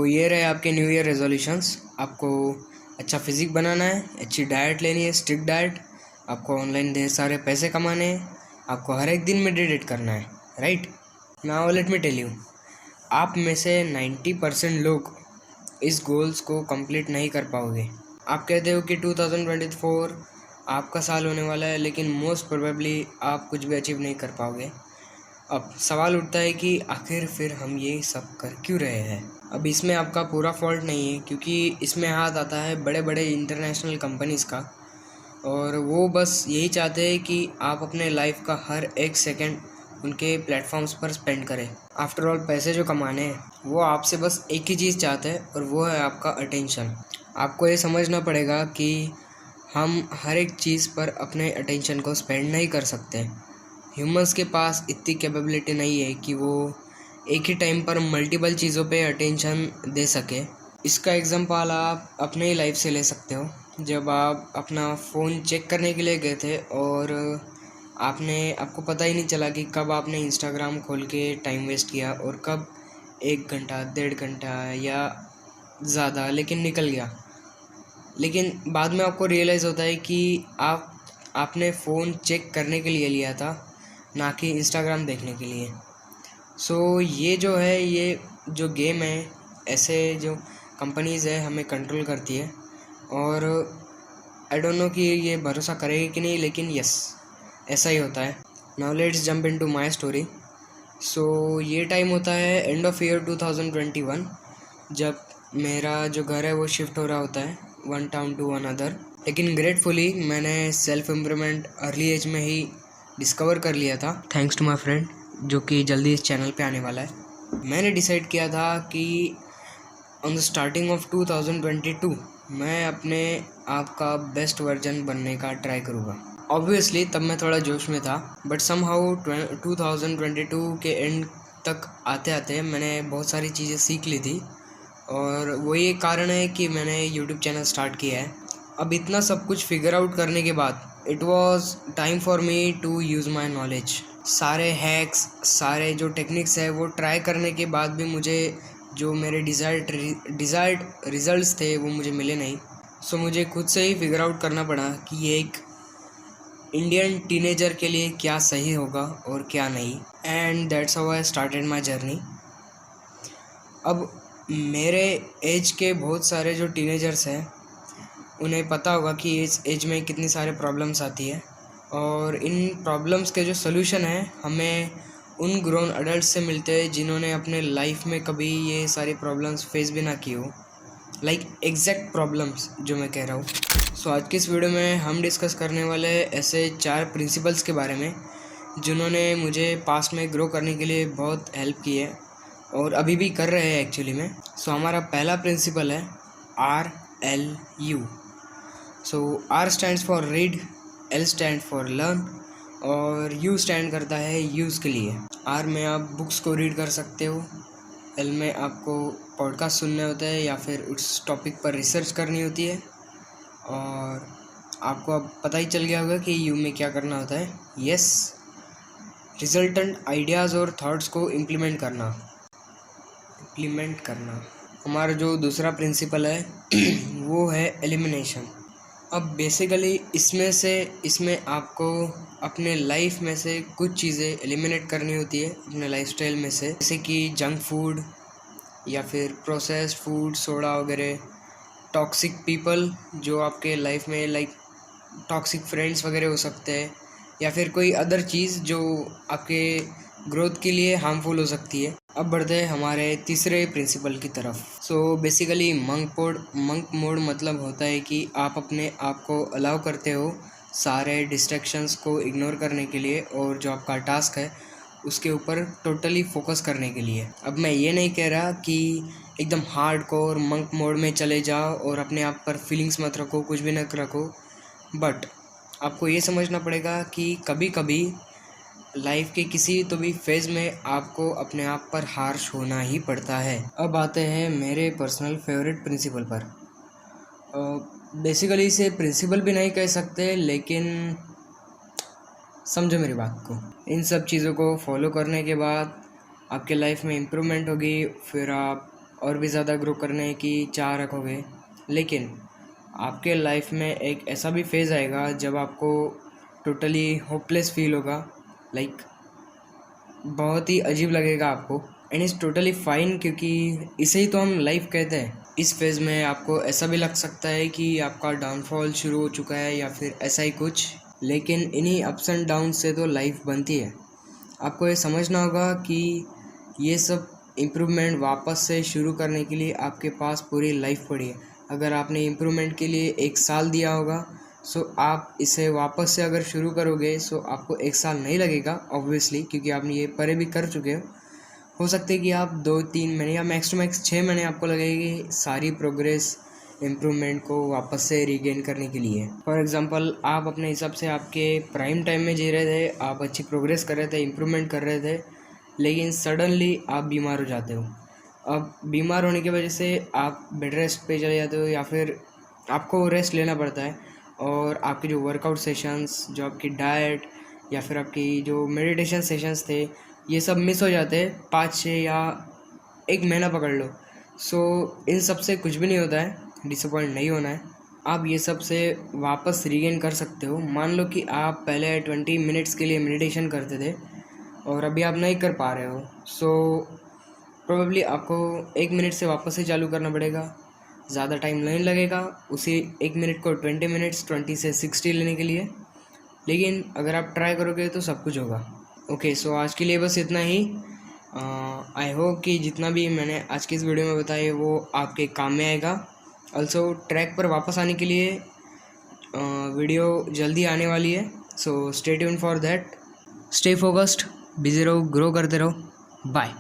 ये रहे आपके न्यू ईयर रेजोल्यूशंस। आपको अच्छा फिजिक बनाना है, अच्छी डाइट लेनी है, स्ट्रिक्ट डाइट। आपको ऑनलाइन ढेर सारे पैसे कमाने हैं, आपको हर एक दिन मेडिटेट करना है, right. Now let me tell you, आप में से 90% लोग इस गोल्स को कंप्लीट नहीं कर पाओगे। आप कहते हो कि 2024 आपका साल होने वाला है, लेकिन मोस्ट प्रोबेबली आप कुछ भी अचीव नहीं कर पाओगे। अब सवाल उठता है कि आखिर फिर हम ये सब कर क्यों रहे हैं। अब इसमें आपका पूरा फॉल्ट नहीं है, क्योंकि इसमें हाथ आता है बड़े बड़े इंटरनेशनल कंपनीज़ का, और वो बस यही चाहते हैं कि आप अपने लाइफ का हर एक सेकंड उनके प्लेटफॉर्म्स पर स्पेंड करें। आफ्टर ऑल पैसे जो कमाने हैं वो आपसे बस एक ही चीज़ चाहते हैं, और वो है आपका अटेंशन। आपको ये समझना पड़ेगा कि हम हर एक चीज़ पर अपने अटेंशन को स्पेंड नहीं कर सकते। ह्यूमंस के पास इतनी कैपेबिलिटी नहीं है कि वो एक ही टाइम पर मल्टीपल चीज़ों पे अटेंशन दे सके। इसका एग्जांपल आप अपने ही लाइफ से ले सकते हो। जब आप अपना फ़ोन चेक करने के लिए गए थे और आपको पता ही नहीं चला कि कब आपने इंस्टाग्राम खोल के टाइम वेस्ट किया और कब 1 घंटा 1.5 घंटा या ज़्यादा लेकिन निकल गया। लेकिन बाद में आपको रियलाइज़ होता है कि आपने फ़ोन चेक करने के लिए लिया था, ना कि इंस्टाग्राम देखने के लिए। ये जो है, ये जो गेम है, ऐसे जो कंपनीज़ है हमें कंट्रोल करती है, और आई डोंट नो कि ये भरोसा करेगी कि नहीं, लेकिन यस, ऐसा ही होता है। Now let's jump into my story. ये टाइम होता है एंड ऑफ ईयर 2021, जब मेरा जो घर है वो शिफ्ट हो रहा होता है वन टाउन टू अनदर। लेकिन ग्रेटफुली मैंने सेल्फ इम्प्रूवमेंट अर्ली एज में ही डिस्कवर कर लिया था, थैंक्स टू माय फ्रेंड, जो कि जल्दी इस चैनल पे आने वाला है। मैंने डिसाइड किया था कि ऑन द स्टार्टिंग ऑफ 2022 मैं अपने आप का बेस्ट वर्जन बनने का ट्राई करूँगा। ऑब्वियसली तब मैं थोड़ा जोश में था, बट समहाउ 2022 के एंड तक आते आते मैंने बहुत सारी चीज़ें सीख ली थी, और वही एक कारण है कि मैंने यूट्यूब चैनल स्टार्ट किया है। अब इतना सब कुछ फिगर आउट करने के बाद it was time for me to use my knowledge. सारे हैक्स, सारे जो टेक्निक्स है वो ट्राई करने के बाद भी मुझे जो मेरे डिज़ायर्ड रिजल्ट्स थे वो मुझे मिले नहीं। मुझे खुद से ही फिगर आउट करना पड़ा कि ये एक इंडियन टीनेजर के लिए क्या सही होगा और क्या नहीं, and that's how I started my journey. अब मेरे एज के बहुत सारे जो टीनेजर्स हैं उन्हें पता होगा कि इस एज में कितनी सारे प्रॉब्लम्स आती है, और इन प्रॉब्लम्स के जो सलूशन है हमें उन ग्रोन अडल्ट से मिलते हैं जिन्होंने अपने लाइफ में कभी ये सारी प्रॉब्लम्स फेस भी ना की हो, लाइक एग्जैक्ट प्रॉब्लम्स जो मैं कह रहा हूँ। आज की इस वीडियो में हम डिस्कस करने वाले ऐसे 4 प्रिंसिपल्स के बारे में जिन्होंने मुझे पास्ट में ग्रो करने के लिए बहुत हेल्प की है और अभी भी कर रहे हैं एक्चुअली में। हमारा पहला प्रिंसिपल है RLU। R stands for read, L stand for learn, और U स्टैंड करता है यूज़ के लिए। R में आप बुक्स को रीड कर सकते हो, L में आपको पॉडकास्ट सुनने होते हैं या फिर उस टॉपिक पर रिसर्च करनी होती है, और आपको अब पता ही चल गया होगा कि U में क्या करना होता है। यस, रिजल्टेंट आइडियाज़ और थॉट्स को इम्प्लीमेंट करना। हमारा जो दूसरा प्रिंसिपल है वो है एलिमिनेशन। अब बेसिकली इसमें आपको अपने लाइफ में से कुछ चीज़ें एलिमिनेट करनी होती है अपने लाइफस्टाइल में से, जैसे कि जंक फूड या फिर प्रोसेस्ड फूड, सोडा वगैरह, टॉक्सिक पीपल जो आपके लाइफ में लाइक टॉक्सिक फ्रेंड्स वगैरह हो सकते हैं, या फिर कोई अदर चीज़ जो आपके ग्रोथ के लिए हार्मफुल हो सकती है। अब बढ़ते हैं हमारे तीसरे प्रिंसिपल की तरफ। बेसिकली मंक मोड मतलब होता है कि आप अपने आप को अलाउ करते हो सारे डिस्ट्रैक्शंस को इग्नोर करने के लिए, और जो आपका टास्क है उसके ऊपर टोटली फोकस करने के लिए। अब मैं ये नहीं कह रहा कि एकदम हार्डकोर मंक मोड में चले जाओ और अपने आप पर फीलिंग्स मत रखो, कुछ भी न रखो, बट आपको ये समझना पड़ेगा कि कभी कभी लाइफ के किसी तो भी फेज़ में आपको अपने आप पर हार्श होना ही पड़ता है। अब आते हैं मेरे पर्सनल फेवरेट प्रिंसिपल पर। बेसिकली इसे प्रिंसिपल भी नहीं कह सकते, लेकिन समझो मेरी बात को। इन सब चीज़ों को फॉलो करने के बाद आपके लाइफ में इम्प्रूवमेंट होगी, फिर आप और भी ज़्यादा ग्रो करने की चाह रखोगे, लेकिन आपके लाइफ में एक ऐसा भी फेज़ आएगा जब आपको टोटली होपलेस फील होगा, लाइक बहुत ही अजीब लगेगा आपको। एंड इज़ टोटली फाइन, क्योंकि इसे ही तो हम लाइफ कहते हैं। इस फेज़ में आपको ऐसा भी लग सकता है कि आपका डाउनफॉल शुरू हो चुका है या फिर ऐसा ही कुछ, लेकिन इन्हीं अप्स एंड डाउन से तो लाइफ बनती है। आपको ये समझना होगा कि ये सब इम्प्रूवमेंट वापस से शुरू करने के लिए आपके पास पूरी लाइफ पड़ी है। अगर आपने इम्प्रूवमेंट के लिए 1 साल दिया होगा, सो आप इसे वापस से अगर शुरू करोगे सो आपको 1 साल नहीं लगेगा ऑब्वियसली, क्योंकि आपने ये पहले भी कर चुके हो सकता है कि आप 2-3 महीने या मैक्स टू मैक्स 6 महीने आपको लगेगी सारी प्रोग्रेस इम्प्रूवमेंट को वापस से रीगेन करने के लिए। फॉर एग्जांपल, आप अपने हिसाब से आपके प्राइम टाइम में जी रहे थे, आप अच्छी प्रोग्रेस कर रहे थे, इम्प्रूवमेंट कर रहे थे, लेकिन सडनली आप बीमार हो जाते हो। अब बीमार होने की वजह से आप बेड रेस्ट पे चले जाते हो या फिर आपको रेस्ट लेना पड़ता है, और आपके जो वर्कआउट सेशंस, जो आपकी डाइट या फिर आपकी जो मेडिटेशन सेशंस थे, ये सब मिस हो जाते हैं 5-6 या 1 महीना पकड़ लो। सो इन सब से कुछ भी नहीं होता है, डिसअपॉइंट नहीं होना है। आप ये सब से वापस रीगेन कर सकते हो। मान लो कि आप पहले 20 मिनट्स के लिए मेडिटेशन करते थे और अभी आप नहीं कर पा रहे हो, सो प्रोबेबली आपको 1 मिनट से वापस से चालू करना पड़ेगा। ज़्यादा टाइम नहीं लगेगा उसी 1 मिनट को 20 मिनट्स 20 से 60 लेने के लिए, लेकिन अगर आप ट्राई करोगे तो सब कुछ होगा। ओके, सो आज के लिए बस इतना ही। आई होप कि जितना भी मैंने आज की इस वीडियो में बताया वो आपके काम में आएगा। ऑल्सो ट्रैक पर वापस आने के लिए वीडियो जल्दी आने वाली है, so stay tune for that. Stay focused, busy रहो, ग्रो करते रहो। बाय।